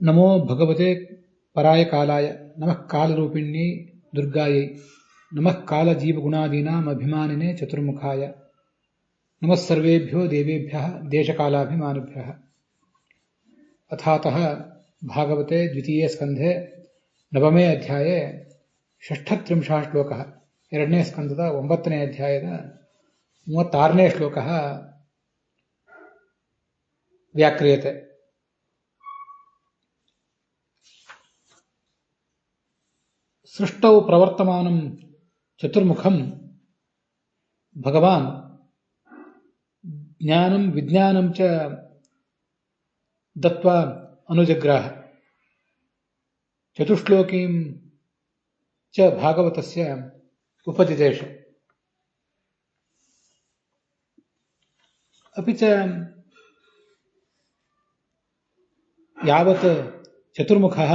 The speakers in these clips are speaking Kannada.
नमो भगवते पराय कालाय नमः कालरूपिण्यै दुर्गायै नमः कालजीवगुणादीनामभिमानिने चतुर्मुखाय नमः सर्वेभ्यो देवेभ्यः देशकालाभिमानिभ्यः। अथातः भागवते द्वितीये स्कन्धे नवमे अध्याये षष्ठत्रिंशः श्लोकः ಎರಡನೇ ಸ್ಕಂದದ 9ನೇ ಅಧ್ಯಾಯದ 36ನೇ ಶ್ಲೋಕः व्याक्रियते। सृष्टौ प्रवर्तमानं चतुर्मुखं भगवान् ज्ञानं विज्ञानं च दत्त्वा अनुजग्राह। चतुश्लोकीं च भागवतस्य उपदिदेश। अपि च यावत् चतुर्मुखः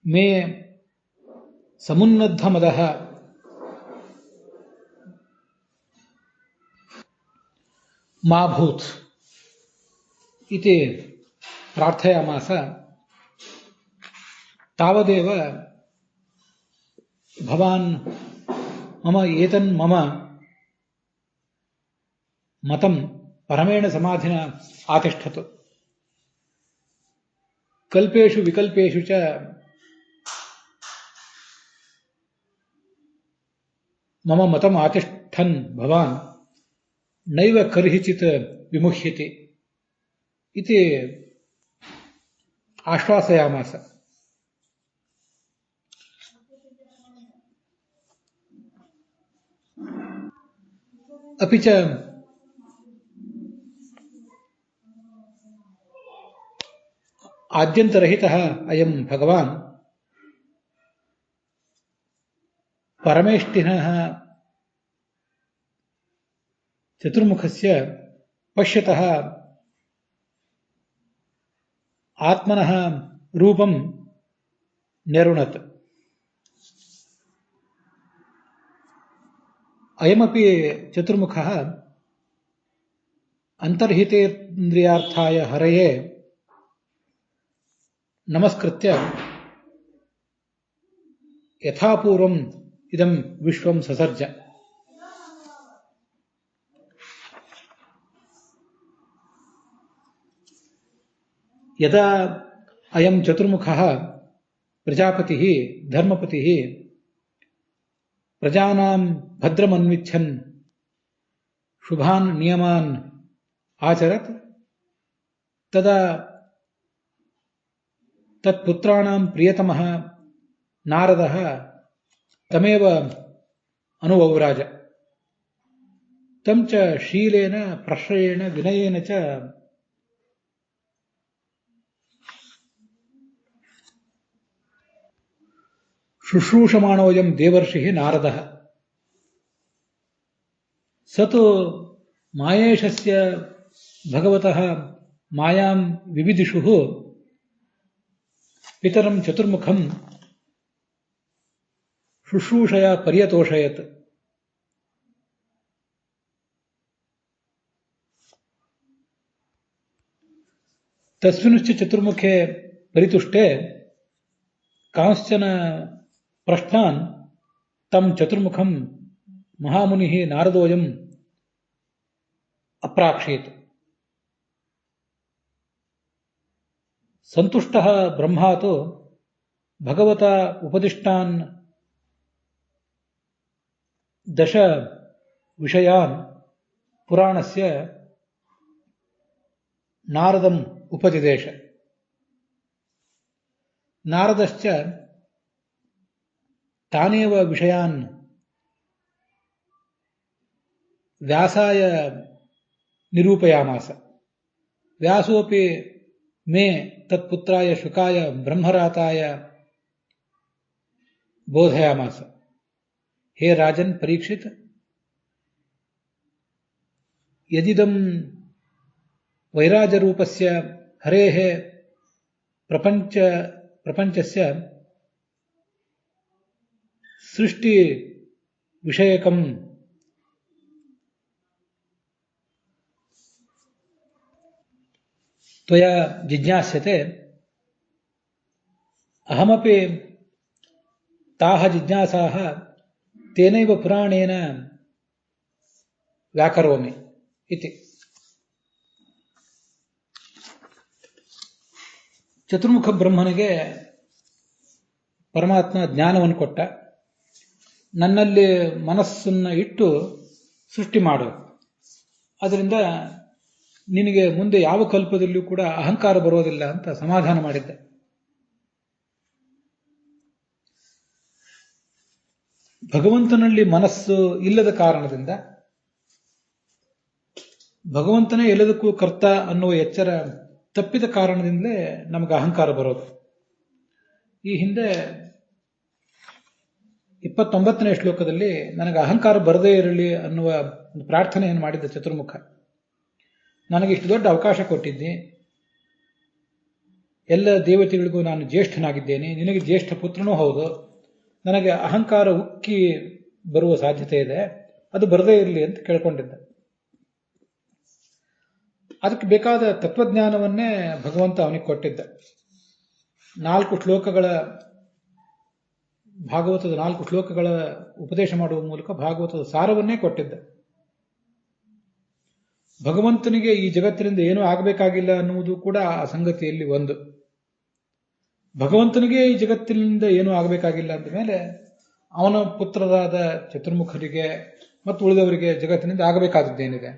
मे समुन्नद्धमदः मा भूत् इति प्रार्थयामास, तावदेव भवान् मम एतन्मम मतं परमेण समाधिना आतिष्ठतु। कल्पेषु विकल्पेषु च मम मतम् आतिष्ठन् भवान् नैव कर्हिचित् विमुह्यति इति आश्वासयामास। अपि च आद्यन्तरहितः अयं भगवान् परमेष्टिनः चतुर्मुखस्य पश्यतः आत्मनः रूपं न्यरुणत्। अयमपि चतुर्मुखः अन्तर्हितेन्द्रियार्थाय हरये नमस्कृत्य यथापूर्वम् इदं विश्वं ससर्ज। यदा अयं चतुर्मुखः प्रजापतिः धर्मपतिः प्रजानां भद्रमन्विच्छन् शुभान् नियमान् आचरत्, तदा तत्पुत्राणां प्रियतमः नारदः तमेव अनुवव्राज। तं च शीलेन प्रश्रयेण विनयेन च शुश्रूषमाणोऽयं देवर्षिः नारदः। स तु मायेशस्य भगवतः मायां विविदिषुः पितरं चतुर्मुखं शुश्रूषया पर्यतोषयत्। तस्मिंश्च चतुर्मुखे परितुष्टे कांश्चन प्रश्नान् तं चतुर्मुखं महामुनिः नारदोऽयम् अप्राक्षीत्। सन्तुष्टः ब्रह्मा तु भगवता उपदिष्टान् 10 विषयान् पुराणस्य नारदम् उपदिदेश। नारदश्च तानेव विषयान् व्यासाय निरूपयामास। व्यासोऽपि मे तत्पुत्राय शुकाय ब्रह्मराताय बोधयामास। हे राजन् परीक्षित, यदिदं वैराजरूपस्य हरेः प्रपञ्चस्य सृष्टिविषयकं ತ್ವಯಾ ಜಿಜ್ಞಾಸ್ಯತೆ ಅಹಮಪಿ ತಾಹ ಜಿಜ್ಞಾಸಾಹ ತೇನೈವ ಪುರಾಣೇನ ವ್ಯಾಕರೋಮಿ ಇತಿ. ಚತುರ್ಮುಖ ಬ್ರಹ್ಮನಿಗೆ ಪರಮಾತ್ಮ ಜ್ಞಾನವನ್ನು ಕೊಟ್ಟ. ನನ್ನಲ್ಲಿ ಮನಸ್ಸನ್ನು ಇಟ್ಟು ಸೃಷ್ಟಿ ಮಾಡು, ಅದರಿಂದ ನಿನಗೆ ಮುಂದೆ ಯಾವ ಕಲ್ಪದಲ್ಲಿಯೂ ಕೂಡ ಅಹಂಕಾರ ಬರೋದಿಲ್ಲ ಅಂತ ಸಮಾಧಾನ ಮಾಡಿದ್ದ. ಭಗವಂತನಲ್ಲಿ ಮನಸ್ಸು ಇಲ್ಲದ ಕಾರಣದಿಂದ, ಭಗವಂತನೇ ಎಲ್ಲದಕ್ಕೂ ಕರ್ತ ಅನ್ನುವ ಎಚ್ಚರ ತಪ್ಪಿದ ಕಾರಣದಿಂದಲೇ ನಮಗೆ ಅಹಂಕಾರ ಬರೋದು. ಈ ಹಿಂದೆ 29ನೇ ಶ್ಲೋಕದಲ್ಲಿ ನನಗೆ ಅಹಂಕಾರ ಬರದೇ ಇರಲಿ ಅನ್ನುವ ಒಂದು ಪ್ರಾರ್ಥನೆಯನ್ನು ಮಾಡಿದ್ದ ಚತುರ್ಮುಖ. ನನಗೆ ಇಷ್ಟು ದೊಡ್ಡ ಅವಕಾಶ ಕೊಟ್ಟಿದ್ದಿ, ಎಲ್ಲ ದೇವತೆಗಳಿಗೂ ನಾನು ಜ್ಯೇಷ್ಠನಾಗಿದ್ದೇನೆ, ನಿನಗೆ ಜ್ಯೇಷ್ಠ ಪುತ್ರನೂ ಹೌದು, ನನಗೆ ಅಹಂಕಾರ ಉಕ್ಕಿ ಬರುವ ಸಾಧ್ಯತೆ ಇದೆ, ಅದು ಬರದೇ ಇರಲಿ ಅಂತ ಕೇಳ್ಕೊಂಡಿದ್ದ. ಅದಕ್ಕೆ ಬೇಕಾದ ತತ್ವಜ್ಞಾನವನ್ನೇ ಭಗವಂತ ಅವನಿಗೆ ಕೊಟ್ಟಿದ್ದ. 4 ಶ್ಲೋಕಗಳ ಭಾಗವತದ 4 ಶ್ಲೋಕಗಳ ಉಪದೇಶ ಮಾಡುವ ಮೂಲಕ ಭಾಗವತದ ಸಾರವನ್ನೇ ಕೊಟ್ಟಿದ್ದ. ಭಗವಂತನಿಗೆ ಈ ಜಗತ್ತಿನಿಂದ ಏನೂ ಆಗಬೇಕಾಗಿಲ್ಲ ಅನ್ನುವುದು ಕೂಡ ಆ ಸಂಗತಿಯಲ್ಲಿ ಒಂದು. ಭಗವಂತನಿಗೆ ಈ ಜಗತ್ತಿನಿಂದ ಏನೂ ಆಗಬೇಕಾಗಿಲ್ಲ ಅಂದ ಮೇಲೆ ಅವನ ಪುತ್ರರಾದ ಚತುರ್ಮುಖರಿಗೆ ಮತ್ತು ಉಳಿದವರಿಗೆ ಜಗತ್ತಿನಿಂದ ಆಗಬೇಕಾದದ್ದೇನಿದೆ?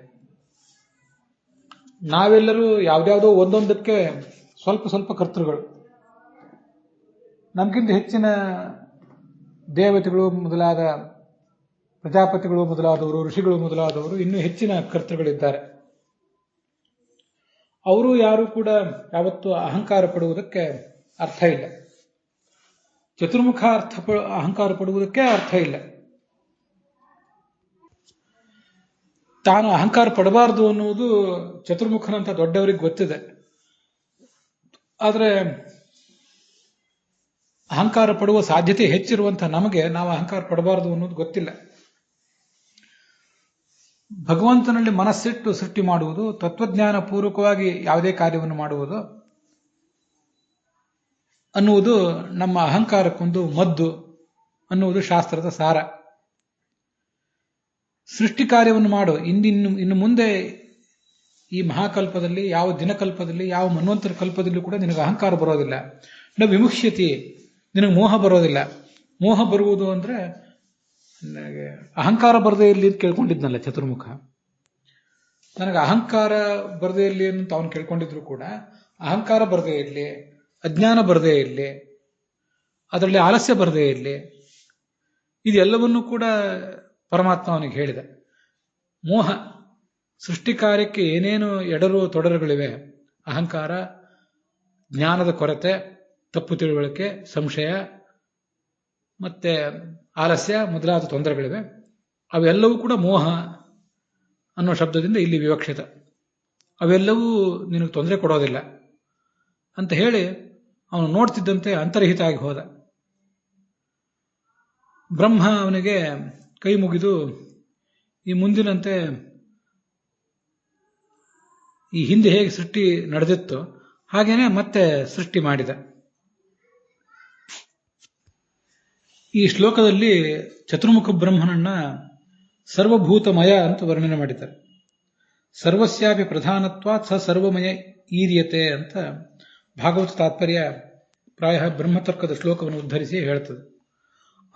ನಾವೆಲ್ಲರೂ ಯಾವ್ದಾವುದೋ ಒಂದೊಂದಕ್ಕೆ ಸ್ವಲ್ಪ ಸ್ವಲ್ಪ ಕರ್ತೃಗಳು. ನಮಗಿಂತ ಹೆಚ್ಚಿನ ದೇವತೆಗಳು ಮೊದಲಾದ ಪ್ರಜಾಪತಿಗಳು ಮೊದಲಾದವರು, ಋಷಿಗಳು ಮೊದಲಾದವರು ಇನ್ನೂ ಹೆಚ್ಚಿನ ಕರ್ತೃಗಳಿದ್ದಾರೆ. ಅವರು ಯಾರು ಕೂಡ ಯಾವತ್ತೂ ಅಹಂಕಾರ ಪಡುವುದಕ್ಕೆ ಅರ್ಥ ಇಲ್ಲ. ಚತುರ್ಮುಖ ಅಹಂಕಾರ ಪಡುವುದಕ್ಕೆ ಅರ್ಥ ಇಲ್ಲ. ತಾನು ಅಹಂಕಾರ ಪಡಬಾರದು ಅನ್ನುವುದು ಚತುರ್ಮುಖನಂತ ದೊಡ್ಡವರಿಗೆ ಗೊತ್ತಿದೆ. ಆದರೆ ಅಹಂಕಾರ ಪಡುವ ಸಾಧ್ಯತೆ ಹೆಚ್ಚಿರುವಂತಹ ನಮಗೆ ನಾವು ಅಹಂಕಾರ ಪಡಬಾರದು ಅನ್ನೋದು ಗೊತ್ತಿಲ್ಲ. ಭಗವಂತನಲ್ಲಿ ಮನಸ್ಸಿಟ್ಟು ಸೃಷ್ಟಿ ಮಾಡುವುದು, ತತ್ವಜ್ಞಾನ ಪೂರ್ವಕವಾಗಿ ಯಾವುದೇ ಕಾರ್ಯವನ್ನು ಮಾಡುವುದು ಅನ್ನುವುದು ನಮ್ಮ ಅಹಂಕಾರಕ್ಕೊಂದು ಮದ್ದು ಅನ್ನುವುದು ಶಾಸ್ತ್ರದ ಸಾರ. ಸೃಷ್ಟಿ ಕಾರ್ಯವನ್ನು ಮಾಡು. ಇನ್ನು ಮುಂದೆ ಈ ಮಹಾಕಲ್ಪದಲ್ಲಿ, ಯಾವ ದಿನಕಲ್ಪದಲ್ಲಿ, ಯಾವ ಮನ್ವಂತರ ಕಲ್ಪದಲ್ಲೂ ಕೂಡ ನಿನಗೆ ಅಹಂಕಾರ ಬರೋದಿಲ್ಲ. ನ ವಿಮುಕ್ಷ್ಯತಿ, ನಿನಗೆ ಮೋಹ ಬರೋದಿಲ್ಲ. ಮೋಹ ಬರುವುದು ಅಂದ್ರೆ ನನಗೆ ಅಹಂಕಾರ ಬರದೇ ಇರಲಿ ಅಂತ ಕೇಳ್ಕೊಂಡಿದ್ನಲ್ಲ ಚತುರ್ಮುಖ. ನನಗೆ ಅಹಂಕಾರ ಬರದೇ ಇರಲಿ ಅಂತ ಅವನು ಕೇಳ್ಕೊಂಡಿದ್ರು ಕೂಡ ಅಹಂಕಾರ ಬರದೇ ಇರಲಿ, ಅಜ್ಞಾನ ಬರದೇ ಇರಲಿ, ಅದರಲ್ಲಿ ಆಲಸ್ಯ ಬರದೇ ಇರಲಿ, ಇದೆಲ್ಲವನ್ನೂ ಕೂಡ ಪರಮಾತ್ಮ ಅವನಿಗೆ ಹೇಳಿದೆ. ಮೋಹ ಸೃಷ್ಟಿ ಕಾರ್ಯಕ್ಕೆ ಏನೇನು ಎಡರು ತೊಡರುಗಳಿವೆ, ಅಹಂಕಾರ, ಜ್ಞಾನದ ಕೊರತೆ, ತಪ್ಪು ತಿಳುವಳಿಕೆ, ಸಂಶಯ ಮತ್ತೆ ಆಲಸ್ಯ ಮೊದಲಾದ ತೊಂದರೆಗಳಿವೆ, ಅವೆಲ್ಲವೂ ಕೂಡ ಮೋಹ ಅನ್ನೋ ಶಬ್ದದಿಂದ ಇಲ್ಲಿ ವಿವಕ್ಷಿತ. ಅವೆಲ್ಲವೂ ನಿನಗೆ ತೊಂದರೆ ಕೊಡೋದಿಲ್ಲ ಅಂತ ಹೇಳಿ ಅವನು ನೋಡ್ತಿದ್ದಂತೆ ಅಂತರ್ಹಿತ ಆಗಿ ಹೋದ. ಬ್ರಹ್ಮ ಅವನಿಗೆ ಕೈ ಮುಗಿದು ಈ ಮುಂದಿನಂತೆ ಈ ಹಿಂದೆ ಹೇಗೆ ಸೃಷ್ಟಿ ನಡೆದಿತ್ತು ಹಾಗೇನೆ ಮತ್ತೆ ಸೃಷ್ಟಿ ಮಾಡಿದ. ಈ ಶ್ಲೋಕದಲ್ಲಿ ಚತುರ್ಮುಖ ಬ್ರಹ್ಮನನ್ನ ಸರ್ವಭೂತಮಯ ಅಂತ ವರ್ಣನೆ ಮಾಡಿದ್ದಾರೆ. ಸರ್ವಸ್ಯಾಪಿ ಪ್ರಧಾನತ್ವಾತ್ ಸ ಸರ್ವಮಯ ಈರ್ಯತೆ ಅಂತ ಭಾಗವತ ತಾತ್ಪರ್ಯ ಪ್ರಾಯ ಬ್ರಹ್ಮತರ್ಕದ ಶ್ಲೋಕವನ್ನು ಉದ್ಧರಿಸಿ ಹೇಳ್ತದೆ.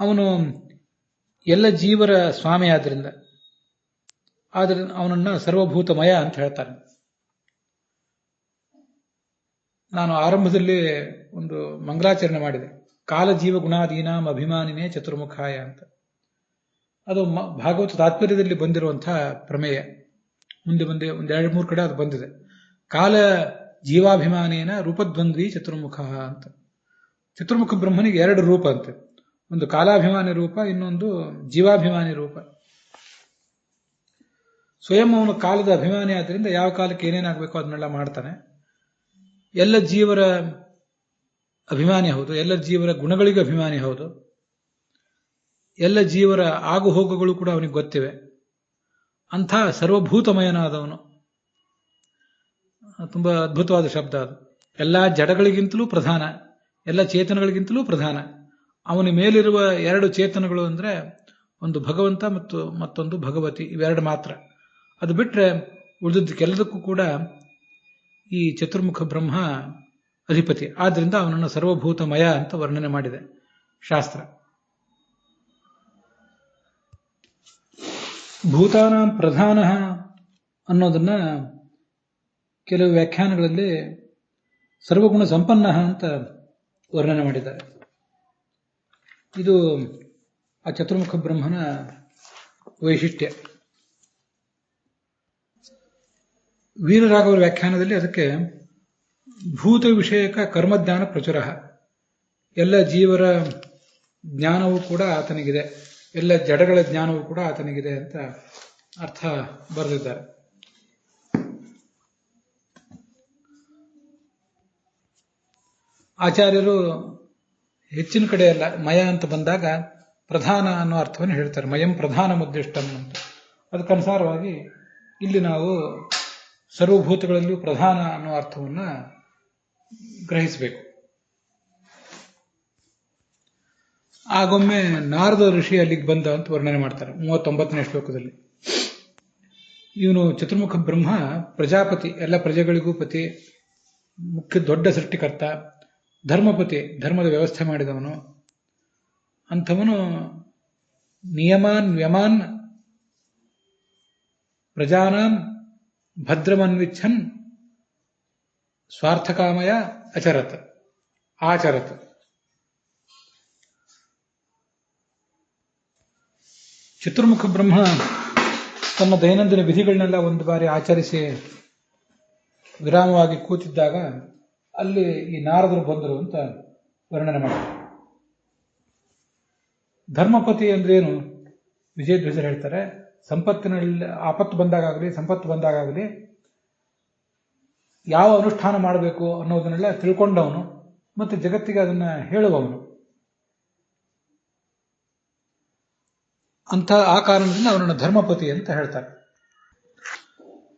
ಅವನು ಎಲ್ಲ ಜೀವರ ಸ್ವಾಮಿ ಆದ್ದರಿಂದ ಅವನನ್ನ ಸರ್ವಭೂತಮಯ ಅಂತ ಹೇಳ್ತಾನೆ. ನಾನು ಆರಂಭದಲ್ಲಿ ಒಂದು ಮಂಗಲಾಚರಣೆ ಮಾಡಿದೆ, ಕಾಲಜೀವ ಗುಣಾದೀನಾಂ ಅಭಿಮಾನಿನೇ ಚತುರ್ಮುಖಾಯ ಅಂತ. ಅದು ಭಾಗವತ ತಾತ್ಪರ್ಯದಲ್ಲಿ ಬಂದಿರುವಂತಹ ಪ್ರಮೇಯ. ಮುಂದೆ ಒಂದು 2-3 ಕಡೆ ಅದು ಬಂದಿದೆ. ಕಾಲ ಜೀವಾಭಿಮಾನೇನ ರೂಪದ್ವಂದ್ವಿ ಚತುರ್ಮುಖ ಅಂತ. ಚತುರ್ಮುಖ ಬ್ರಹ್ಮನಿಗೆ 2 ರೂಪ ಅಂತೆ. ಒಂದು ಕಾಲಾಭಿಮಾನಿ ರೂಪ, ಇನ್ನೊಂದು ಜೀವಾಭಿಮಾನಿ ರೂಪ. ಸ್ವಯಂ ಅವನು ಕಾಲದ ಅಭಿಮಾನಿ ಆದ್ದರಿಂದ ಯಾವ ಕಾಲಕ್ಕೆ ಏನೇನಾಗಬೇಕೋ ಅದನ್ನೆಲ್ಲ ಮಾಡ್ತಾನೆ. ಎಲ್ಲ ಜೀವರ ಅಭಿಮಾನಿ ಹೌದು, ಎಲ್ಲ ಜೀವರ ಗುಣಗಳಿಗೆ ಅಭಿಮಾನಿ ಹೌದು, ಎಲ್ಲ ಜೀವರ ಆಗು ಹೋಗುಗಳು ಕೂಡ ಅವನಿಗೆ ಗೊತ್ತಿವೆ. ಅಂಥ ಸರ್ವಭೂತಮಯನಾದವನು. ತುಂಬಾ ಅದ್ಭುತವಾದ ಶಬ್ದ ಅದು. ಎಲ್ಲ ಜಡಗಳಿಗಿಂತಲೂ ಪ್ರಧಾನ, ಎಲ್ಲ ಚೇತನಗಳಿಗಿಂತಲೂ ಪ್ರಧಾನ. ಅವನ ಮೇಲಿರುವ ಎರಡು ಚೇತನಗಳು ಅಂದ್ರೆ ಒಂದು ಭಗವಂತ ಮತ್ತು ಮತ್ತೊಂದು ಭಗವತಿ, ಇವೆರಡು ಮಾತ್ರ. ಅದು ಬಿಟ್ರೆ ಉಳಿದದ್ದಕ್ಕೆಲ್ಲದಕ್ಕೂ ಕೂಡ ಈ ಚತುರ್ಮುಖ ಬ್ರಹ್ಮ ಅಧಿಪತಿ. ಆದ್ರಿಂದ ಅವನನ್ನು ಸರ್ವಭೂತಮಯ ಅಂತ ವರ್ಣನೆ ಮಾಡಿದೆ ಶಾಸ್ತ್ರ. ಭೂತಾನಾಂ ಪ್ರಧಾನ ಅನ್ನೋದನ್ನ ಕೆಲವು ವ್ಯಾಖ್ಯಾನಗಳಲ್ಲಿ ಸರ್ವಗುಣ ಸಂಪನ್ನ ಅಂತ ವರ್ಣನೆ ಮಾಡಿದ್ದಾರೆ. ಇದು ಆ ಚತುರ್ಮುಖ ಬ್ರಹ್ಮನ ವೈಶಿಷ್ಟ್ಯ. ವೀರರಾಘವರ ವ್ಯಾಖ್ಯಾನದಲ್ಲಿ ಅದಕ್ಕೆ ಭೂತ ವಿಷಯಕ ಕರ್ಮಜ್ಞಾನ ಪ್ರಚುರ, ಎಲ್ಲ ಜೀವರ ಜ್ಞಾನವೂ ಕೂಡ ಆತನಿಗಿದೆ, ಎಲ್ಲ ಜಡಗಳ ಜ್ಞಾನವೂ ಕೂಡ ಆತನಿಗಿದೆ ಅಂತ ಅರ್ಥ ಬರೆದಿದ್ದಾರೆ. ಆಚಾರ್ಯರು ಹೆಚ್ಚಿನ ಕಡೆ ಅಲ್ಲ, ಮಯ ಅಂತ ಬಂದಾಗ ಪ್ರಧಾನ ಅನ್ನೋ ಅರ್ಥವನ್ನು ಹೇಳ್ತಾರೆ. ಮಯಂ ಪ್ರಧಾನ ಮುದ್ದಿಷ್ಟಂ ಅಂತ. ಅದಕ್ಕನುಸಾರವಾಗಿ ಇಲ್ಲಿ ನಾವು ಸರ್ವಭೂತಗಳಲ್ಲಿಯೂ ಪ್ರಧಾನ ಅನ್ನೋ ಅರ್ಥವನ್ನು ಗ್ರಹಿಸಬೇಕು. ಆಗೊಮ್ಮೆ ನಾರದ ಋಷಿ ಅಲ್ಲಿಗೆ ಬಂದ ಅಂತ ವರ್ಣನೆ ಮಾಡ್ತಾರೆ 39ನೇ ಶ್ಲೋಕದಲ್ಲಿ. ಇವನು ಚತುರ್ಮುಖ ಬ್ರಹ್ಮ ಪ್ರಜಾಪತಿ, ಎಲ್ಲ ಪ್ರಜೆಗಳಿಗೂ ಪತಿ, ಮುಖ್ಯ ದೊಡ್ಡ ಸೃಷ್ಟಿಕರ್ತ, ಧರ್ಮಪತಿ, ಧರ್ಮದ ವ್ಯವಸ್ಥೆ ಮಾಡಿದವನು. ಅಂಥವನು ನಿಯಮಾನ್ ವ್ಯಮಾನ್ ಪ್ರಜಾನಾಂ ಭದ್ರಮನ್ವಿಚ್ಛನ್ ಸ್ವಾರ್ಥಕಾಮಯ ಆಚರತ್. ಚತುರ್ಮುಖ ಬ್ರಹ್ಮ ತನ್ನ ದೈನಂದಿನ ವಿಧಿಗಳನ್ನೆಲ್ಲ ಒಂದು ಬಾರಿ ಆಚರಿಸಿ ವಿರಾಮವಾಗಿ ಕೂತಿದ್ದಾಗ ಅಲ್ಲಿ ಈ ನಾರದರು ಬಂದರು ಅಂತ ವರ್ಣನೆ ಮಾಡ್ತಾರೆ. ಧರ್ಮಪತಿ ಅಂದ್ರೇನು? ವಿಜಯಧ್ವಜರು ಹೇಳ್ತಾರೆ, ಸಂಪತ್ತಿನಲ್ಲಿ ಆಪತ್ತು ಬಂದಾಗಲಿ ಸಂಪತ್ತು ಬಂದಾಗಲಿ ಯಾವ ಅನುಷ್ಠಾನ ಮಾಡಬೇಕು ಅನ್ನೋದನ್ನೆಲ್ಲ ತಿಳ್ಕೊಂಡವನು ಮತ್ತು ಜಗತ್ತಿಗೆ ಅದನ್ನ ಹೇಳುವವನು. ಅಂತ ಆ ಕಾರಣದಿಂದ ಅವನನ್ನು ಧರ್ಮಪತಿ ಅಂತ ಹೇಳ್ತಾರೆ.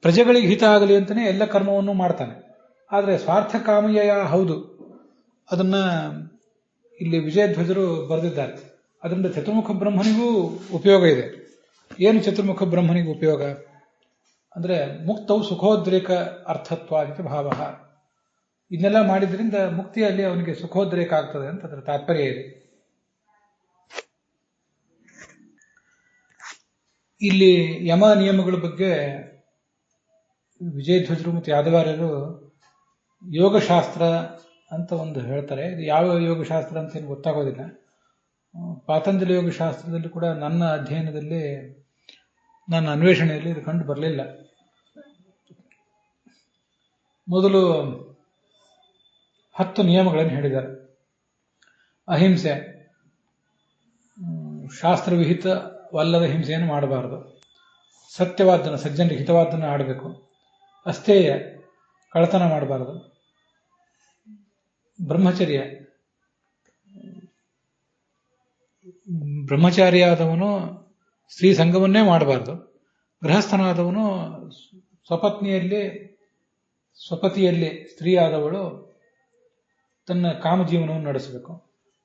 ಪ್ರಜೆಗಳಿಗೆ ಹಿತ ಆಗಲಿ ಅಂತಾನೆ ಎಲ್ಲ ಕರ್ಮವನ್ನು ಮಾಡ್ತಾನೆ. ಆದರೆ ಸ್ವಾರ್ಥಕಾಮಯ ಹೌದು, ಅದನ್ನ ಇಲ್ಲಿ ವಿಜಯಧ್ವಜರು ಬರೆದಿದ್ದಾರೆ. ಅದರಿಂದ ಚತುರ್ಮುಖ ಬ್ರಹ್ಮನಿಗೂ ಉಪಯೋಗ ಇದೆ. ಏನು ಚತುರ್ಮುಖ ಬ್ರಹ್ಮನಿಗೆ ಉಪಯೋಗ ಅಂದ್ರೆ ಮುಕ್ತವು ಸುಖೋದ್ರೇಕ ಅರ್ಥತ್ವ ಅಂತ ಭಾವ. ಇದನ್ನೆಲ್ಲ ಮಾಡಿದ್ರಿಂದ ಮುಕ್ತಿಯಲ್ಲಿ ಅವನಿಗೆ ಸುಖೋದ್ರೇಕ ಆಗ್ತದೆ ಅಂತ ಅದರ ತಾತ್ಪರ್ಯ ಇದೆ. ಇಲ್ಲಿ ಯಮ ನಿಯಮಗಳ ಬಗ್ಗೆ ವಿಜಯಧ್ವಜರು ಮತ್ತು ಯಾದವಾರ್ಯರು ಯೋಗಶಾಸ್ತ್ರ ಅಂತ ಒಂದು ಹೇಳ್ತಾರೆ. ಇದು ಯಾವ ಯೋಗಶಾಸ್ತ್ರ ಅಂತ ಏನು ಗೊತ್ತಾಗೋದಿಲ್ಲ. ಪಾತಂಜಲಿ ಯೋಗಶಾಸ್ತ್ರದಲ್ಲಿ ಕೂಡ ನನ್ನ ಅಧ್ಯಯನದಲ್ಲಿ, ನನ್ನ ಅನ್ವೇಷಣೆಯಲ್ಲಿ ಇದು ಕಂಡು ಬರಲಿಲ್ಲ. ಮೊದಲು 10 ನಿಯಮಗಳನ್ನು ಹೇಳಿದ್ದಾರೆ. ಅಹಿಂಸೆ, ಶಾಸ್ತ್ರವಿಹಿತವಲ್ಲದ ಹಿಂಸೆಯನ್ನು ಮಾಡಬಾರದು. ಸತ್ಯವಾದನ್ನು, ಸಜ್ಜನರಿಗೆ ಹಿತವಾದನ್ನು ಆಡಬೇಕು. ಅಸ್ಥೇಯ, ಕಳ್ಳತನ ಮಾಡಬಾರದು. ಬ್ರಹ್ಮಚರ್ಯ, ಬ್ರಹ್ಮಚಾರಿಯಾದವನು ಸ್ತ್ರೀ ಸಂಘವನ್ನೇ ಮಾಡಬಾರದು. ಗೃಹಸ್ಥನಾದವನು ಸ್ವಪತಿಯಲ್ಲಿ ಸ್ತ್ರೀಯಾದವಳು ತನ್ನ ಕಾಮಜೀವನವನ್ನು ನಡೆಸಬೇಕು.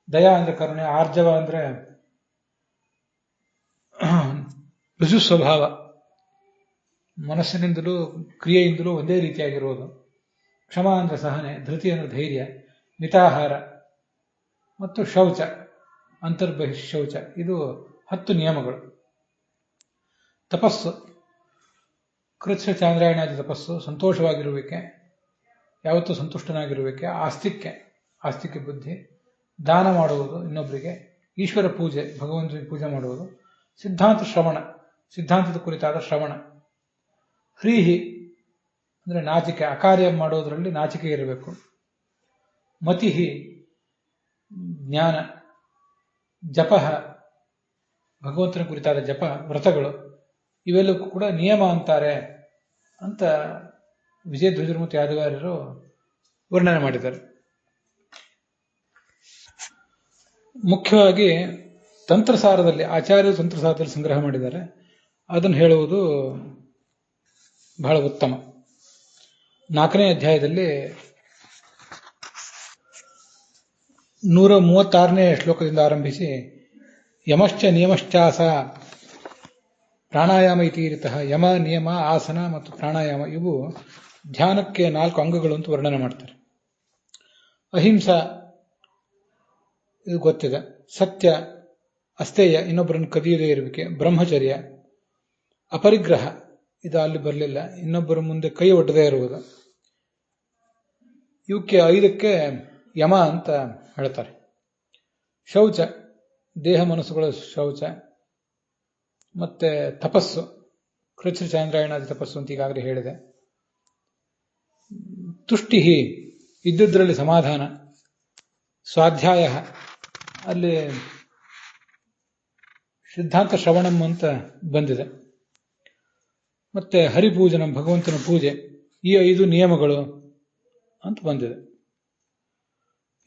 ದಯಾ ಅಂದ್ರೆ ಕರುಣೆ, ಆರ್ಜವ ಅಂದ್ರೆ ಋಜು ಸ್ವಭಾವ, ಮನಸ್ಸಿನಿಂದಲೂ ಕ್ರಿಯೆಯಿಂದಲೂ ಒಂದೇ ರೀತಿಯಾಗಿರುವುದು. ಕ್ಷಮ ಅಂದ್ರೆ ಸಹನೆ, ಧೃತಿ ಅಂದ್ರೆ ಧೈರ್ಯ, ಮಿತಾಹಾರ ಮತ್ತು ಶೌಚ, ಅಂತರ್ಬಹಿಶೌಚ. ಇದು 10 ನಿಯಮಗಳು. ತಪಸ್ಸು, ಕೃಚ್ಛ ಚಾಂದ್ರಾಯಣಾದಿ ತಪಸ್ಸು, ಸಂತೋಷವಾಗಿರುವಿಕೆ, ಯಾವತ್ತೂ ಸಂತುಷ್ಟನಾಗಿರುವಿಕೆ. ಆಸ್ತಿಕ್ಯ ಬುದ್ಧಿ, ದಾನ ಮಾಡುವುದು ಇನ್ನೊಬ್ಬರಿಗೆ, ಈಶ್ವರ ಪೂಜೆ, ಭಗವಂತನಿಗೆ ಪೂಜೆ ಮಾಡುವುದು. ಸಿದ್ಧಾಂತ ಶ್ರವಣ, ಸಿದ್ಧಾಂತದ ಕುರಿತಾದ ಶ್ರವಣ. ಹ್ರೀಹಿ ಅಂದ್ರೆ ನಾಚಿಕೆ, ಅಕಾರ್ಯ ಮಾಡೋದರಲ್ಲಿ ನಾಚಿಕೆ ಇರಬೇಕು. ಮತಿಹಿ ಜ್ಞಾನ, ಜಪ, ಭಗವಂತನ ಕುರಿತಾದ ಜಪ, ವ್ರತಗಳು, ಇವೆಲ್ಲಕ್ಕೂ ಕೂಡ ನಿಯಮ ಅಂತಾರೆ ಅಂತ ವಿಜಯಧ್ವಜರು ಮತ್ತು ಯಾದವಾರ್ಯರು ವರ್ಣನೆ ಮಾಡಿದ್ದಾರೆ. ಮುಖ್ಯವಾಗಿ ತಂತ್ರಸಾರದಲ್ಲಿ, ಆಚಾರ್ಯರು ತಂತ್ರಸಾರದಲ್ಲಿ ಸಂಗ್ರಹ ಮಾಡಿದ್ದಾರೆ. ಅದನ್ನು ಹೇಳುವುದು ಬಹಳ ಉತ್ತಮ. 4ನೇ ಅಧ್ಯಾಯದಲ್ಲಿ 136ನೇ ಶ್ಲೋಕದಿಂದ ಆರಂಭಿಸಿ ಯಮಶ್ಚ ನಿಯಮಶ್ಚಾಸ ಪ್ರಾಣಾಯಾಮ ಇತೀರಿತಃ ಯಮ, ನಿಯಮ, ಆಸನ ಮತ್ತು ಪ್ರಾಣಾಯಾಮ ಇವು ಧ್ಯಾನಕ್ಕೆ 4 ಅಂಗಗಳು ಅಂತ ವರ್ಣನೆ ಮಾಡ್ತಾರೆ. ಅಹಿಂಸಾ ಇದು ಗೊತ್ತಿದೆ. ಸತ್ಯ, ಅಸ್ಥೇಯ, ಇನ್ನೊಬ್ಬರನ್ನು ಕದಿಯದೇ ಇರುವಿಕೆ, ಬ್ರಹ್ಮಚರ್ಯ, ಅಪರಿಗ್ರಹ, ಇದು ಅಲ್ಲಿ ಬರಲಿಲ್ಲ, ಇನ್ನೊಬ್ಬರ ಮುಂದೆ ಕೈ ಒಡ್ಡದೇ ಇರುವುದು. ಇವಕ್ಕೆ 5ಕ್ಕೆ ಯಮ ಅಂತ ಹೇಳ್ತಾರೆ. ಶೌಚ, ದೇಹ ಮನಸ್ಸುಗಳ ಶೌಚ, ಮತ್ತೆ ತಪಸ್ಸು, ಕೃಚ್ಛ ಚಾಂದ್ರಾಯಣಾದಿ ತಪಸ್ಸು ಅಂತ ಈಗಾಗಲೇ ಹೇಳಿದೆ. ತುಷ್ಟಿ, ಇದ್ದುದರಲ್ಲಿ ಸಮಾಧಾನ. ಸ್ವಾಧ್ಯಾಯ, ಅಲ್ಲಿ ಸಿದ್ಧಾಂತ ಶ್ರವಣಂ ಅಂತ ಬಂದಿದೆ. ಮತ್ತೆ ಹರಿಪೂಜನ, ಭಗವಂತನ ಪೂಜೆ, ಈ 5 ನಿಯಮಗಳು ಅಂತ ಬಂದಿದೆ.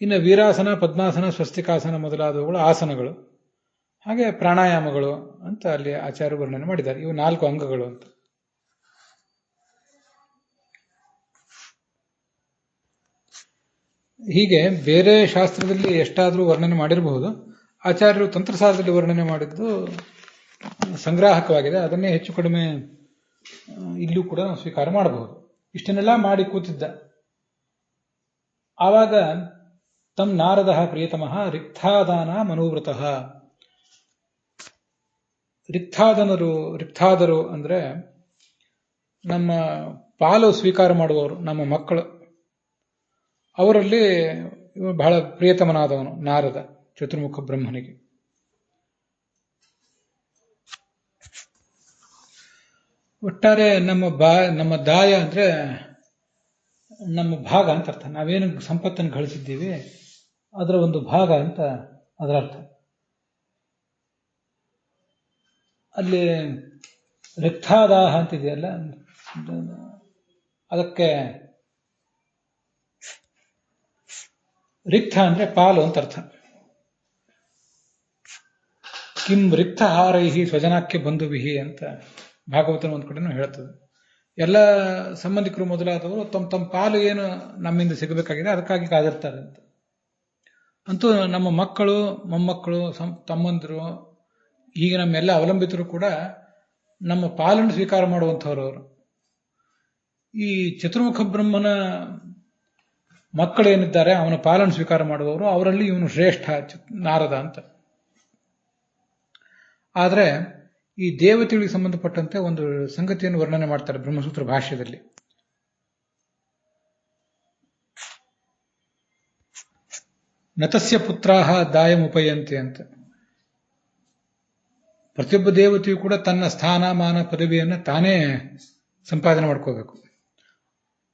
ಇನ್ನು ವೀರಾಸನ, ಪದ್ಮಾಸನ, ಸ್ವಸ್ತಿಕಾಸನ ಮೊದಲಾದವುಗಳು ಆಸನಗಳು. ಹಾಗೆ ಪ್ರಾಣಾಯಾಮಗಳು ಅಂತ ಅಲ್ಲಿ ಆಚಾರ್ಯ ವರ್ಣನೆ ಮಾಡಿದ್ದಾರೆ. ಇವು 4 ಅಂಗಗಳು ಅಂತ. ಹೀಗೆ ಬೇರೆ ಶಾಸ್ತ್ರದಲ್ಲಿ ಎಷ್ಟಾದರೂ ವರ್ಣನೆ ಮಾಡಿರಬಹುದು. ಆಚಾರ್ಯರು ತಂತ್ರಸಾರದಲ್ಲಿ ವರ್ಣನೆ ಮಾಡಿದ್ದು ಸಂಗ್ರಾಹಕವಾಗಿದೆ. ಅದನ್ನೇ ಹೆಚ್ಚು ಕಡಿಮೆ ಇಲ್ಲೂ ಕೂಡ ನಾವು ಸ್ವೀಕಾರ ಮಾಡಬಹುದು. ಇಷ್ಟನ್ನೆಲ್ಲ ಮಾಡಿ ಕೂತಿದ್ದ. ಆವಾಗ ತಮ್ ನಾರದ ಪ್ರಿಯತಮಃ ರಿಕ್ತಾದಾನ ಮನೋವೃತಃ. ರಿಕ್ತಾದರು ಅಂದ್ರೆ ನಮ್ಮ ಪಾಲು ಸ್ವೀಕಾರ ಮಾಡುವವರು, ನಮ್ಮ ಮಕ್ಕಳು. ಅವರಲ್ಲಿ ಬಹಳ ಪ್ರಿಯತಮನಾದವನು ನಾರದ, ಚತುರ್ಮುಖ ಬ್ರಹ್ಮನಿಗೆ. ಒಟ್ಟಾರೆ ನಮ್ಮ ದಾಯ ಅಂದ್ರೆ ನಮ್ಮ ಭಾಗ ಅಂತ ಅರ್ಥ. ನಾವೇನು ಸಂಪತ್ತನ್ನು ಗಳಿಸಿದ್ದೀವಿ ಅದರ ಒಂದು ಭಾಗ ಅಂತ ಅದರ ಅರ್ಥ. ಅಲ್ಲಿ ರಿಕ್ತಾದಾಹ ಅಂತಿದೆಯಲ್ಲ, ಅದಕ್ಕೆ ರಿಕ್ತ ಅಂದ್ರೆ ಪಾಲು ಅಂತ ಅರ್ಥ. ಕಿಂ ರಿಕ್ತ ಹಾರೈಹಿ ಸ್ವಜನಾಕ್ಕೆ ಬಂಧುವಿಹಿ ಅಂತ ಭಾಗವತನ ಒಂದು ಕಡೆನೂ ಹೇಳ್ತದೆ. ಎಲ್ಲ ಸಂಬಂಧಿಕರು ಮೊದಲಾದವರು ತಮ್ಮ ಪಾಲು ಏನು ನಮ್ಮಿಂದ ಸಿಗಬೇಕಾಗಿದೆ ಅದಕ್ಕಾಗಿ ಕಾದಿರ್ತಾರೆ ಅಂತ. ಅಂತೂ ನಮ್ಮ ಮಕ್ಕಳು, ಮೊಮ್ಮಕ್ಕಳು, ತಮ್ಮಂದಿರು, ಹೀಗೆ ನಮ್ಮೆಲ್ಲ ಅವಲಂಬಿತರು ಕೂಡ ನಮ್ಮ ಪಾಲನ್ನು ಸ್ವೀಕಾರ ಮಾಡುವಂಥವ್ರು ಅವರು. ಈ ಚತುರ್ಮುಖ ಬ್ರಹ್ಮನ ಮಕ್ಕಳೇನಿದ್ದಾರೆ ಅವನ ಪಾಲನ್ನು ಸ್ವೀಕಾರ ಮಾಡುವವರು, ಅವರಲ್ಲಿ ಇವನು ಶ್ರೇಷ್ಠ ನಾರದ ಅಂತ. ಆದರೆ ಈ ದೇವತೆಗಳಿಗೆ ಸಂಬಂಧಪಟ್ಟಂತೆ ಒಂದು ಸಂಗತಿಯನ್ನು ವರ್ಣನೆ ಮಾಡ್ತಾರೆ ಬ್ರಹ್ಮಸೂತ್ರ ಭಾಷ್ಯದಲ್ಲಿ. ನತಸ್ಯ ಪುತ್ರಾಹ ದಾಯಮುಪಯಂತೆ ಅಂತ. ಪ್ರತಿಯೊಬ್ಬ ದೇವತೆಯು ಕೂಡ ತನ್ನ ಸ್ಥಾನ, ಮಾನ, ಪದವಿಯನ್ನು ತಾನೇ ಸಂಪಾದನೆ ಮಾಡ್ಕೋಬೇಕು.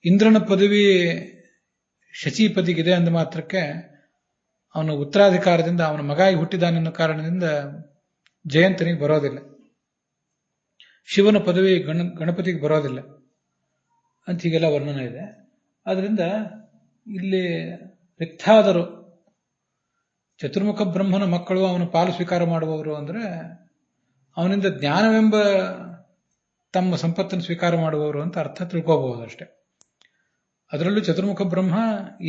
ಇಂದ್ರನ ಪದವಿ ಶಚೀಪದಿಗಿದೆ ಅಂದ ಮಾತ್ರಕ್ಕೆ ಅವನ ಉತ್ತರಾಧಿಕಾರದಿಂದ ಅವನ ಮಗಾಗಿ ಹುಟ್ಟಿದಾನೆನ್ನೋ ಕಾರಣದಿಂದ ಜಯಂತನಿಗೆ ಬರೋದಿಲ್ಲ. ಶಿವನ ಪದವಿ ಗಣಪತಿಗೆ ಬರೋದಿಲ್ಲ ಅಂತ ಹೀಗೆಲ್ಲ ವರ್ಣನೆ ಇದೆ. ಆದ್ರಿಂದ ಇಲ್ಲಿ ರಿಕ್ತಾದರು, ಚತುರ್ಮುಖ ಬ್ರಹ್ಮನ ಮಕ್ಕಳು, ಅವನ ಪಾಲು ಸ್ವೀಕಾರ ಮಾಡುವವರು ಅಂದ್ರೆ ಅವನಿಂದ ಜ್ಞಾನವೆಂಬ ತಮ್ಮ ಸಂಪತ್ತನ್ನು ಸ್ವೀಕಾರ ಮಾಡುವವರು ಅಂತ ಅರ್ಥ ತಿಳ್ಕೋಬಹುದು ಅಷ್ಟೆ. ಅದರಲ್ಲೂ ಚತುರ್ಮುಖ ಬ್ರಹ್ಮ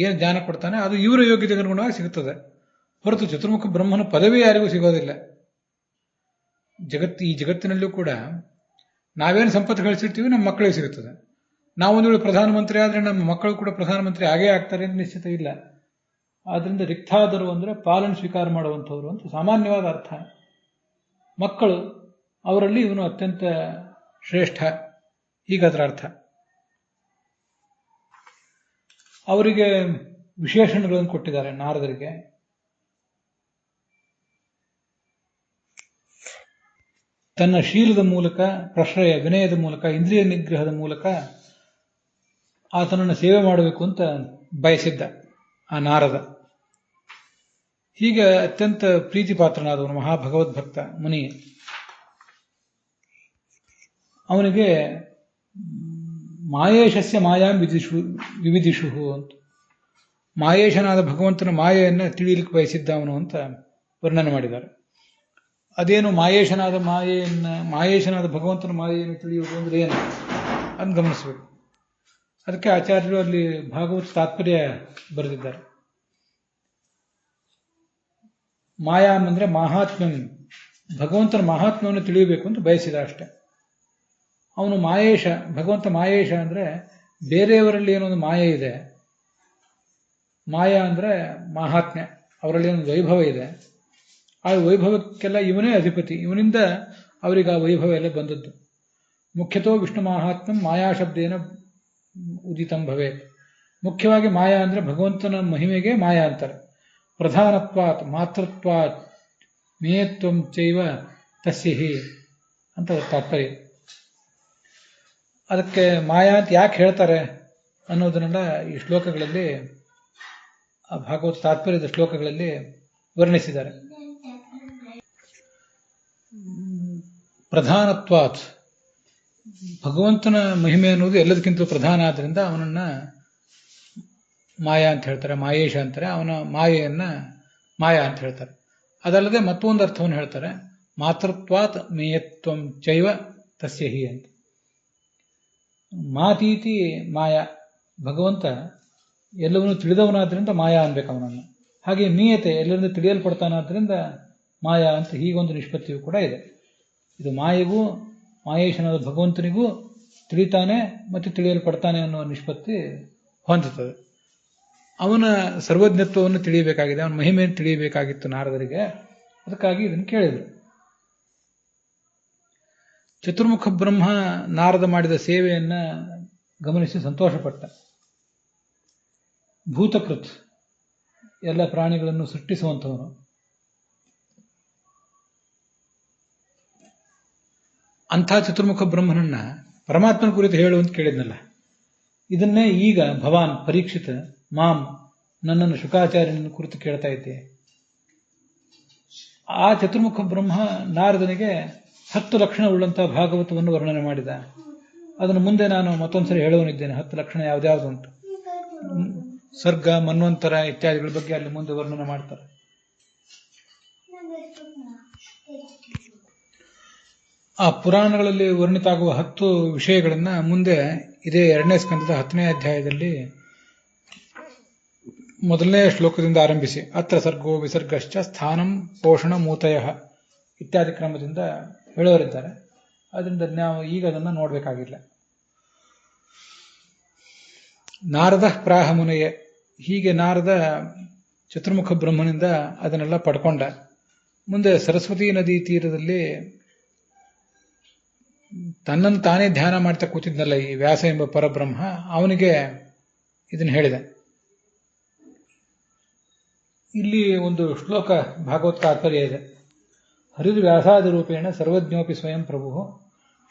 ಏನು ಜ್ಞಾನ ಕೊಡ್ತಾನೆ ಅದು ಇವರ ಯೋಗ್ಯತೆಗೆ ಅನುಗುಣವಾಗಿ ಸಿಗುತ್ತದೆ ಹೊರತು ಚತುರ್ಮುಖ ಬ್ರಹ್ಮನ ಪದವಿ ಯಾರಿಗೂ ಸಿಗೋದಿಲ್ಲ. ಈ ಜಗತ್ತಿನಲ್ಲೂ ಕೂಡ ನಾವೇನು ಸಂಪತ್ತು ಗಳಿಸಿರ್ತೀವಿ ನಮ್ಮ ಮಕ್ಕಳಿಗೆ ಸಿಗುತ್ತದೆ. ನಾವೊಂದು ವೇಳೆ ಪ್ರಧಾನಮಂತ್ರಿ ಆದರೆ ನಮ್ಮ ಮಕ್ಕಳು ಕೂಡ ಪ್ರಧಾನಮಂತ್ರಿ ಆಗೇ ಆಗ್ತಾರೆ ಅಂತ ನಿಶ್ಚಿತ ಇಲ್ಲ. ಆದ್ರಿಂದ ರಿಕ್ತಾದರು ಅಂದ್ರೆ ಪಾಲನ್ನು ಸ್ವೀಕಾರ ಮಾಡುವಂಥವ್ರು ಅಂತ ಸಾಮಾನ್ಯವಾದ ಅರ್ಥ. ಮಕ್ಕಳು, ಅವರಲ್ಲಿ ಇವನು ಅತ್ಯಂತ ಶ್ರೇಷ್ಠ, ಹೀಗದರ ಅರ್ಥ. ಅವರಿಗೆ ವಿಶೇಷಣಗಳನ್ನು ಕೊಟ್ಟಿದ್ದಾರೆ ನಾರದರಿಗೆ. ತನ್ನ ಶೀಲದ ಮೂಲಕ, ಪ್ರಶ್ರಯ ವಿನಯದ ಮೂಲಕ, ಇಂದ್ರಿಯ ನಿಗ್ರಹದ ಮೂಲಕ ಆತನನ್ನು ಸೇವೆ ಮಾಡಬೇಕು ಅಂತ ಬಯಸಿದ್ದ ಆ ನಾರದ. ಹೀಗೆ ಅತ್ಯಂತ ಪ್ರೀತಿ ಪಾತ್ರನಾದವನು, ಮಹಾಭಗವದ್ಭಕ್ತ ಮುನಿ. ಅವನಿಗೆ ಮಾಯೇಶಸ್ಯ ಮಾಯಾಂ ವಿವಿಧಿಷು ಅಂತ, ಮಾಯೇಶನಾದ ಭಗವಂತನ ಮಾಯೆಯನ್ನು ತಿಳಿಯಲಿಕ್ಕೆ ಬಯಸಿದ್ದ ಅವನು ಅಂತ ವರ್ಣನೆ ಮಾಡಿದ್ದಾರೆ. ಅದೇನು ಮಾಯೇಶನಾದ ಭಗವಂತನ ಮಾಯೆಯನ್ನು ತಿಳಿಯುವುದು ಅಂದ್ರೆ ಏನು ಅಂತ ಗಮನಿಸಬೇಕು. ಅದಕ್ಕೆ ಆಚಾರ್ಯರು ಅಲ್ಲಿ ಭಾಗವತ ತಾತ್ಪರ್ಯ ಬರೆದಿದ್ದಾರೆ. ಮಾಯಾಮ್ ಅಂದ್ರೆ ಮಹಾತ್ಮ್ಯಂ, ಭಗವಂತನ ಮಹಾತ್ಮ್ಯವನ್ನು ತಿಳಿಯಬೇಕು ಅಂತ ಬಯಸಿದ ಅಷ್ಟೆ. ಅವನು ಮಾಯೇಶ, ಭಗವಂತ ಮಾಯೇಶ ಅಂದ್ರೆ ಬೇರೆಯವರಲ್ಲಿ ಏನೊಂದು ಮಾಯೆ ಇದೆ, ಮಾಯಾ ಅಂದ್ರೆ ಮಹಾತ್ಮ್ಯ, ಅವರಲ್ಲಿ ಒಂದು ವೈಭವ ಇದೆ, ಆ ವೈಭವಕ್ಕೆಲ್ಲ ಇವನೇ ಅಧಿಪತಿ, ಇವನಿಂದ ಅವರಿಗೆ ಆ ವೈಭವ ಎಲ್ಲ ಬಂದದ್ದು. ಮುಖ್ಯತೋ ವಿಷ್ಣು ಮಹಾತ್ಮ್ಯಂ ಮಾಯಾ ಶಬ್ದೇನ ಉದಿತಂ ಭವೇತ್. ಮುಖ್ಯವಾಗಿ ಮಾಯಾ ಅಂದ್ರೆ ಭಗವಂತನ ಮಹಿಮೆಗೆ ಮಾಯಾ ಅಂತಾರೆ. ಪ್ರಧಾನತ್ವಾತ್ ಮಾತೃತ್ವಾತ್ ಮೇಯತ್ವಂ ಚೈವ ತಸ್ಯಹಿ ಅಂತ ತಾತ್ಪರ್ಯ. ಅದಕ್ಕೆ ಮಾಯಾ ಅಂತ ಯಾಕೆ ಹೇಳ್ತಾರೆ ಅನ್ನೋದನ್ನೆಲ್ಲ ಈ ಶ್ಲೋಕಗಳಲ್ಲಿ, ಆ ಭಾಗವತ ತಾತ್ಪರ್ಯದ ಶ್ಲೋಕಗಳಲ್ಲಿ ವರ್ಣಿಸಿದ್ದಾರೆ. ಪ್ರಧಾನತ್ವಾತ್, ಭಗವಂತನ ಮಹಿಮೆ ಅನ್ನೋದು ಎಲ್ಲದಕ್ಕಿಂತ ಪ್ರಧಾನ ಆದ್ರಿಂದ ಅವನನ್ನ ಮಾಯಾ ಅಂತ ಹೇಳ್ತಾರೆ, ಮಾಯೇಶ ಅಂತಾರೆ. ಅವನ ಮಾಯೆಯನ್ನ ಮಾಯಾ ಅಂತ ಹೇಳ್ತಾರೆ. ಅದಲ್ಲದೆ ಮತ್ತೊಂದು ಅರ್ಥವನ್ನು ಹೇಳ್ತಾರೆ, ಮಾತೃತ್ವಾತ್ ಮೇಯತ್ವಂ ಚೈವ ತಸ್ಯಹಿ ಅಂತ. ಮಾತೀತಿ ಮಾಯಾ, ಭಗವಂತ ಎಲ್ಲವನ್ನೂ ತಿಳಿದವನಾದ್ರಿಂದ ಮಾಯಾ ಅನ್ಬೇಕು ಅವನನ್ನು. ಹಾಗೆ ಮೀಯತೆ, ಎಲ್ಲರಿಂದ ತಿಳಿಯಲ್ಪಡ್ತಾನಾದ್ರಿಂದ ಮಾಯಾ ಅಂತ ಹೀಗೊಂದು ನಿಷ್ಪತ್ತಿಯೂ ಕೂಡ ಇದೆ. ಇದು ಮಾಯೆಗೂ ಮಾಯೇಶನಾದ ಭಗವಂತನಿಗೂ ತಿಳಿತಾನೆ ಮತ್ತು ತಿಳಿಯಲ್ಪಡ್ತಾನೆ ಅನ್ನುವ ನಿಷ್ಪತ್ತಿ ಹೊಂದುತ್ತದೆ. ಅವನ ಸರ್ವಜ್ಞತ್ವವನ್ನು ತಿಳಿಯಬೇಕಾಗಿದೆ, ಅವನ ಮಹಿಮೆಯನ್ನು ತಿಳಿಯಬೇಕಾಗಿತ್ತು ನಾರದರಿಗೆ. ಅದಕ್ಕಾಗಿ ಇದನ್ನು ಕೇಳಿದರು. ಚತುರ್ಮುಖ ಬ್ರಹ್ಮ ನಾರದ ಮಾಡಿದ ಸೇವೆಯನ್ನ ಗಮನಿಸಿ ಸಂತೋಷಪಟ್ಟ. ಭೂತಕೃತ್, ಎಲ್ಲ ಪ್ರಾಣಿಗಳನ್ನು ಸೃಷ್ಟಿಸುವಂಥವನು. ಅಂಥ ಚತುರ್ಮುಖ ಬ್ರಹ್ಮನನ್ನ ಪರಮಾತ್ಮನ ಕುರಿತು ಹೇಳು ಅಂತ ಕೇಳಿದ್ನಲ್ಲ, ಇದನ್ನೇ ಈಗ ಭವಾನ್ ಪರೀಕ್ಷಿತ ಮಾಂ, ನನ್ನನ್ನು ಶುಕಾಚಾರ್ಯನ ಕುರಿತು ಕೇಳ್ತಾ ಇದ್ದೆ. ಆ ಚತುರ್ಮುಖ ಬ್ರಹ್ಮ ನಾರದನಿಗೆ 10 ಲಕ್ಷಣ ಉಳ್ಳಂತಹ ಭಾಗವತವನ್ನು ವರ್ಣನೆ ಮಾಡಿದ. ಅದನ್ನು ಮುಂದೆ ನಾನು ಮತ್ತೊಂದ್ಸರಿ ಹೇಳುವನಿದ್ದೇನೆ, 10 ಲಕ್ಷಣ ಯಾವ್ದ್ಯಾವ್ದು ಅಂತ. ಸರ್ಗ, ಮನ್ವಂತರ ಇತ್ಯಾದಿಗಳ ಬಗ್ಗೆ ಅಲ್ಲಿ ಮುಂದೆ ವರ್ಣನೆ ಮಾಡ್ತಾರೆ. ಆ ಪುರಾಣಗಳಲ್ಲಿ ವರ್ಣಿತ ಆಗುವ 10 ವಿಷಯಗಳನ್ನ ಮುಂದೆ ಇದೇ 2ನೇ ಸ್ಕಂದದ 10ನೇ ಅಧ್ಯಾಯದಲ್ಲಿ 1ನೇ ಶ್ಲೋಕದಿಂದ ಆರಂಭಿಸಿ ಅತ್ರ ಸರ್ಗೋ ವಿಸರ್ಗಶ್ಚ ಸ್ಥಾನಂ ಪೋಷಣ ಮೂತಯ ಇತ್ಯಾದಿ ಕ್ರಮದಿಂದ ಹೇಳೋರಿದ್ದಾರೆ. ಅದರಿಂದ ನಾವು ಈಗ ಅದನ್ನು ನೋಡಬೇಕಾಗಿಲ್ಲ. ನಾರದ ಪ್ರಾಹ ಮುನೆಯೇ, ಹೀಗೆ ನಾರದ ಚತುರ್ಮುಖ ಬ್ರಹ್ಮನಿಂದ ಅದನ್ನೆಲ್ಲ ಪಡ್ಕೊಂಡ. ಮುಂದೆ ಸರಸ್ವತಿ ನದಿ ತೀರದಲ್ಲಿ ತನ್ನನ್ನು ತಾನೇ ಧ್ಯಾನ ಮಾಡ್ತಾ ಕೂತಿದ್ನಲ್ಲ ಈ ವ್ಯಾಸ ಎಂಬ ಪರಬ್ರಹ್ಮ, ಅವನಿಗೆ ಇದನ್ನು ಹೇಳಿದೆ. ಇಲ್ಲಿ ಒಂದು ಶ್ಲೋಕ ಭಾಗವತ್ ತಾತ್ಪರ್ಯ ಇದೆ. ಹರಿರ್ವ್ಯಾಸಾದಿ ರೂಪೇಣ ಸರ್ವಜ್ಞೋಪಿ ಸ್ವಯಂ ಪ್ರಭು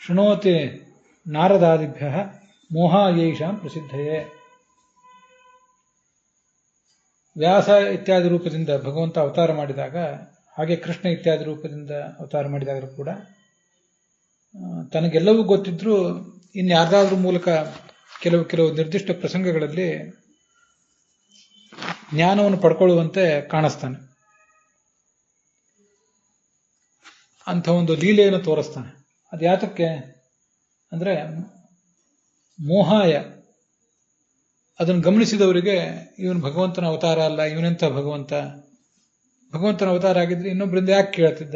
ಶೃಣೋತಿ ನಾರದಾದಿಭ್ಯ ಮೋಹಾಯೈಷಾಂ ಪ್ರಸಿದ್ಧಯೇ. ವ್ಯಾಸ ಇತ್ಯಾದಿ ರೂಪದಿಂದ ಭಗವಂತ ಅವತಾರ ಮಾಡಿದಾಗ, ಹಾಗೆ ಕೃಷ್ಣ ಇತ್ಯಾದಿ ರೂಪದಿಂದ ಅವತಾರ ಮಾಡಿದಾಗಲೂ ಕೂಡ ತನಗೆಲ್ಲವೂ ಗೊತ್ತಿದ್ರೂ ಇನ್ಯಾರ್ದಾದ್ರೂ ಮೂಲಕ ಕೆಲವು ನಿರ್ದಿಷ್ಟ ಪ್ರಸಂಗಗಳಲ್ಲಿ ಜ್ಞಾನವನ್ನು ಪಡ್ಕೊಳ್ಳುವಂತೆ ಕಾಣಿಸ್ತಾನೆ. ಅಂಥ ಒಂದು ಲೀಲೆಯನ್ನು ತೋರಿಸ್ತಾನೆ. ಅದು ಯಾತಕ್ಕೆ ಅಂದ್ರೆ ಮೋಹಾಯ, ಅದನ್ನು ಗಮನಿಸಿದವರಿಗೆ ಇವನು ಭಗವಂತನ ಅವತಾರ ಅಲ್ಲ, ಇವನೆಂಥ ಭಗವಂತನ ಅವತಾರ ಆಗಿದ್ರೆ ಇನ್ನೊಬ್ಬರಿಂದ ಯಾಕೆ ಕೇಳ್ತಿದ್ದ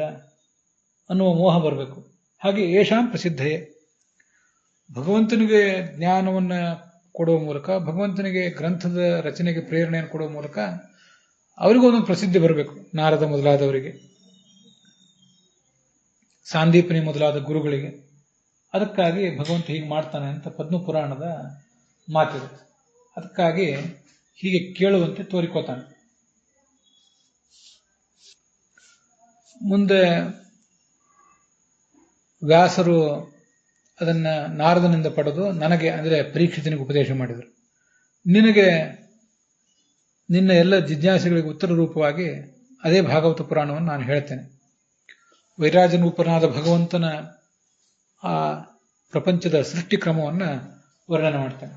ಅನ್ನುವ ಮೋಹ ಬರಬೇಕು. ಹಾಗೆ ಯೇಷಾಂ ಪ್ರಸಿದ್ಧಯೇ, ಭಗವಂತನಿಗೆ ಜ್ಞಾನವನ್ನು ಕೊಡುವ ಮೂಲಕ, ಭಗವಂತನಿಗೆ ಗ್ರಂಥದ ರಚನೆಗೆ ಪ್ರೇರಣೆಯನ್ನು ಕೊಡುವ ಮೂಲಕ ಅವರಿಗೂ ಒಂದೊಂದು ಪ್ರಸಿದ್ಧಿ ಬರಬೇಕು. ನಾರದ ಮೊದಲಾದವರಿಗೆ, ಸಾಂದೀಪನಿ ಮೊದಲಾದ ಗುರುಗಳಿಗೆ. ಅದಕ್ಕಾಗಿ ಭಗವಂತ ಹೀಗೆ ಮಾಡ್ತಾನೆ ಅಂತ ಪದ್ಮಪುರಾಣದ ಮಾತಿದೆ. ಅದಕ್ಕಾಗಿ ಹೀಗೆ ಕೇಳುವಂತೆ ತೋರಿಕೋತಾನೆ. ಮುಂದೆ ವ್ಯಾಸರು ಅದನ್ನ ನಾರದನಿಂದ ಪಡೆದು ನನಗೆ, ಅಂದರೆ ಪರೀಕ್ಷಿತನಿಗೆ ಉಪದೇಶ ಮಾಡಿದರು. ನಿನಗೆ ನಿನ್ನ ಎಲ್ಲ ಜಿಜ್ಞಾಸೆಗಳಿಗೆ ಉತ್ತರ ರೂಪವಾಗಿ ಅದೇ ಭಾಗವತ ಪುರಾಣವನ್ನು ನಾನು ಹೇಳ್ತೇನೆ. ವೈರಾಜನೂಪನಾದ ಭಗವಂತನ ಆ ಪ್ರಪಂಚದ ಸೃಷ್ಟಿ ಕ್ರಮವನ್ನು ವರ್ಣನೆ ಮಾಡ್ತೇನೆ.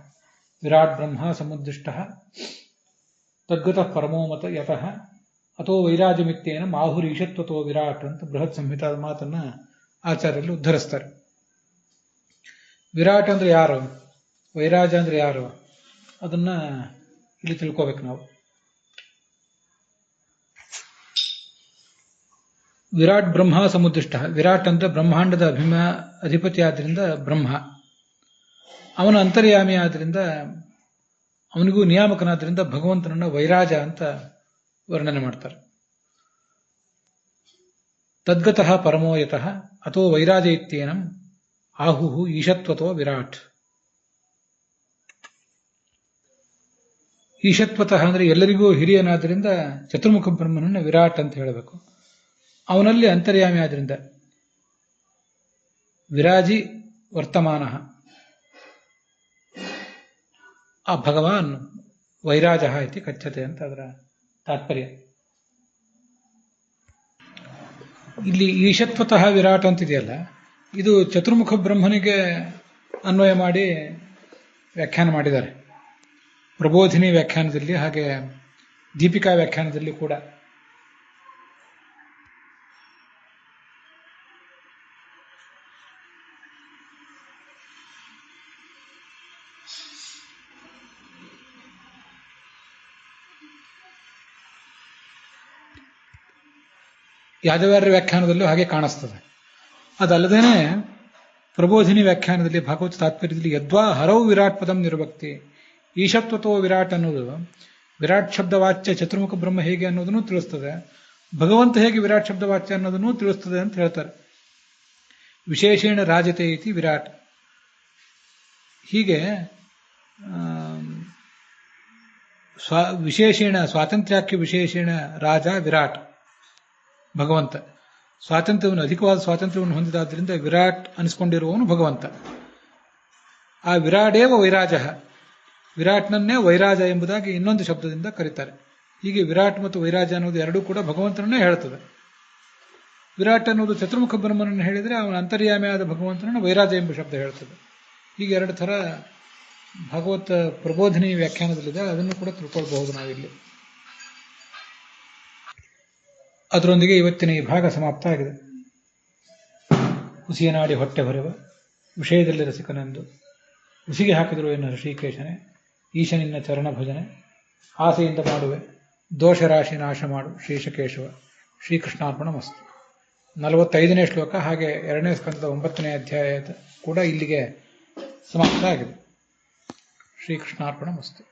ವಿರಾಟ್ ಬ್ರಹ್ಮ ಸಮುದ್ದಿಷ್ಟ ತದ್ಗತಃ ಪರಮೋಮತ ಯತಃ ಅಥೋ ವೈರಾಜಮಿತ್ಯೇನ ಮಾಹುರೀಶತ್ವತೋ ವಿರಾಟ್ ಅಂತ ಬೃಹತ್ ಸಂಹಿತಾದ ಮಾತನ್ನ ಆಚಾರ್ಯರು ಉದ್ಧರಿಸ್ತಾರೆ. ವಿರಾಟ್ ಅಂದ್ರೆ ಯಾರು? ವೈರಾಜ ಅಂದ್ರೆ ಯಾರು ಅದನ್ನ ಇಲ್ಲಿ ತಿಳ್ಕೋಬೇಕು ನಾವು. ವಿರಾಟ್ ಬ್ರಹ್ಮ ಸಮುದ್ದಿಷ್ಟ. ವಿರಾಟ್ ಅಂದ್ರೆ ಬ್ರಹ್ಮಾಂಡದ ಅಧಿಪತಿ ಆದ್ರಿಂದ ಬ್ರಹ್ಮ, ಅವನ ಅಂತರ್ಯಾಮಿ ಆದ್ರಿಂದ, ಅವನಿಗೂ ನಿಯಾಮಕನಾದ್ರಿಂದ ಭಗವಂತನನ್ನ ವೈರಾಜ ಅಂತ ವರ್ಣನೆ ಮಾಡ್ತಾರೆ. ತದ್ಗತಃ ಪರಮೋಯತಃ ಅಥೋ ವೈರಾಜ ಇತ್ಯೇನಂ ಆಹುಹು ಈಶತ್ವತೋ ವಿರಾಟ್. ಈಶತ್ವತಃ ಅಂದ್ರೆ ಎಲ್ಲರಿಗೂ ಹಿರಿಯನಾದ್ರಿಂದ ಚತುರ್ಮುಖ ಬ್ರಹ್ಮನನ್ನ ವಿರಾಟ್ ಅಂತ ಹೇಳಬೇಕು. ಅವನಲ್ಲಿ ಅಂತರ್ಯಾಮಿ ಆದ್ರಿಂದ ವಿರಾಜಿ ವರ್ತಮಾನ ಆ ಭಗವಾನ್ ವೈರಾಜ ಇತಿ ಕಚ್ಚತೆ ಅಂತ ಅದರ ತಾತ್ಪರ್ಯ. ಇಲ್ಲಿ ಈಶತ್ವತಃ ವಿರಾಟ್ ಅಂತಿದೆಯಲ್ಲ, ಇದು ಚತುರ್ಮುಖ ಬ್ರಹ್ಮನಿಗೆ ಅನ್ವಯ ಮಾಡಿ ವ್ಯಾಖ್ಯಾನ ಮಾಡಿದ್ದಾರೆ. ಪ್ರಬೋಧಿನಿ ವ್ಯಾಖ್ಯಾನದಲ್ಲಿ, ಹಾಗೆ ದೀಪಿಕಾ ವ್ಯಾಖ್ಯಾನದಲ್ಲಿ ಕೂಡ. ಯಾದವಾರ್ಯ ವ್ಯಾಖ್ಯಾನದಲ್ಲೂ ಹಾಗೆ ಕಾಣಿಸ್ತದೆ. ಅದಲ್ಲದೇನೆ ಪ್ರಬೋಧಿನಿ ವ್ಯಾಖ್ಯಾನದಲ್ಲಿ, ಭಾಗವತ ತಾತ್ಪರ್ಯದಲ್ಲಿ ಯದ್ವಾ ಹರವು ವಿರಾಟ್ ಪದಂ ನಿರ್ಭಕ್ತಿ, ಈಶತ್ವತೋ ವಿರಾಟ್ ಅನ್ನೋದು ವಿರಾಟ್ ಶಬ್ದವಾಚ್ಯ ಚತುರ್ಮುಖ ಬ್ರಹ್ಮ ಹೇಗೆ ಅನ್ನೋದನ್ನು ತಿಳಿಸ್ತದೆ, ಭಗವಂತ ಹೇಗೆ ವಿರಾಟ್ ಶಬ್ದವಾಚ್ಯ ಅನ್ನೋದನ್ನು ತಿಳಿಸ್ತದೆ ಅಂತ ಹೇಳ್ತಾರೆ. ವಿಶೇಷೇಣ ರಾಜತೆ ಇತಿ ವಿರಾಟ್. ಹೀಗೆ ವಿಶೇಷೇಣ ಸ್ವಾತಂತ್ರ್ಯಕ್ಕೆ ವಿಶೇಷೇಣ ರಾಜ ವಿರಾಟ್ ಭಗವಂತ. ಸ್ವಾತಂತ್ರ್ಯವನ್ನು, ಅಧಿಕವಾದ ಸ್ವಾತಂತ್ರ್ಯವನ್ನು ಹೊಂದಿದಾದ್ರಿಂದ ವಿರಾಟ್ ಅನಿಸ್ಕೊಂಡಿರುವವನು ಭಗವಂತ. ಆ ವಿರಾಡೇವ ವೈರಾಜ, ವಿರಾಟ್ನನ್ನೇ ವೈರಾಜ ಎಂಬುದಾಗಿ ಇನ್ನೊಂದು ಶಬ್ದದಿಂದ ಕರೀತಾರೆ. ಹೀಗೆ ವಿರಾಟ್ ಮತ್ತು ವೈರಾಜ ಅನ್ನೋದು ಎರಡೂ ಕೂಡ ಭಗವಂತನನ್ನೇ ಹೇಳ್ತದೆ. ವಿರಾಟ್ ಅನ್ನೋದು ಚತುರ್ಮುಖ ಬ್ರಹ್ಮನನ್ನು ಹೇಳಿದರೆ ಅವನ ಅಂತರ್ಯಾಮಿಯಾದ ಭಗವಂತನನ್ನು ವೈರಾಜ ಎಂಬ ಶಬ್ದ ಹೇಳ್ತದೆ. ಹೀಗೆ ಎರಡು ಥರ ಭಾಗವತ ಪ್ರಬೋಧಿನಿ ವ್ಯಾಖ್ಯಾನದಲ್ಲಿದೆ, ಅದನ್ನು ಕೂಡ ತಿಳ್ಕೊಳ್ಬಹುದು ನಾವಿಲ್ಲಿ. ಅದರೊಂದಿಗೆ ಇವತ್ತಿನ ಈ ಭಾಗ ಸಮಾಪ್ತ ಆಗಿದೆ. ಹುಸಿಯನಾಡಿ ಹೊಟ್ಟೆ ಹೊರೆವ ವಿಷಯದಲ್ಲಿ ರಸಿಕನೆಂದು ಹುಸಿಗೆ ಹಾಕಿದರು ಎನ್ನ ಋಷಿಕೇಶನೆ, ಈಶನಿನ್ನ ಚರಣ ಭಜನೆ ಆಸೆಯಿಂದ ಮಾಡುವೆ, ದೋಷರಾಶಿ ನಾಶ ಮಾಡು ಶ್ರೀಶಕೇಶವ. ಶ್ರೀಕೃಷ್ಣಾರ್ಪಣ ಮಸ್ತು. 45ನೇ ಶ್ಲೋಕ, ಹಾಗೆ 2ನೇ ಸ್ಕಂದದ 9ನೇ ಅಧ್ಯಾಯ ಕೂಡ ಇಲ್ಲಿಗೆ ಸಮಾಪ್ತ ಆಗಿದೆ. ಶ್ರೀಕೃಷ್ಣಾರ್ಪಣ ಮಸ್ತು.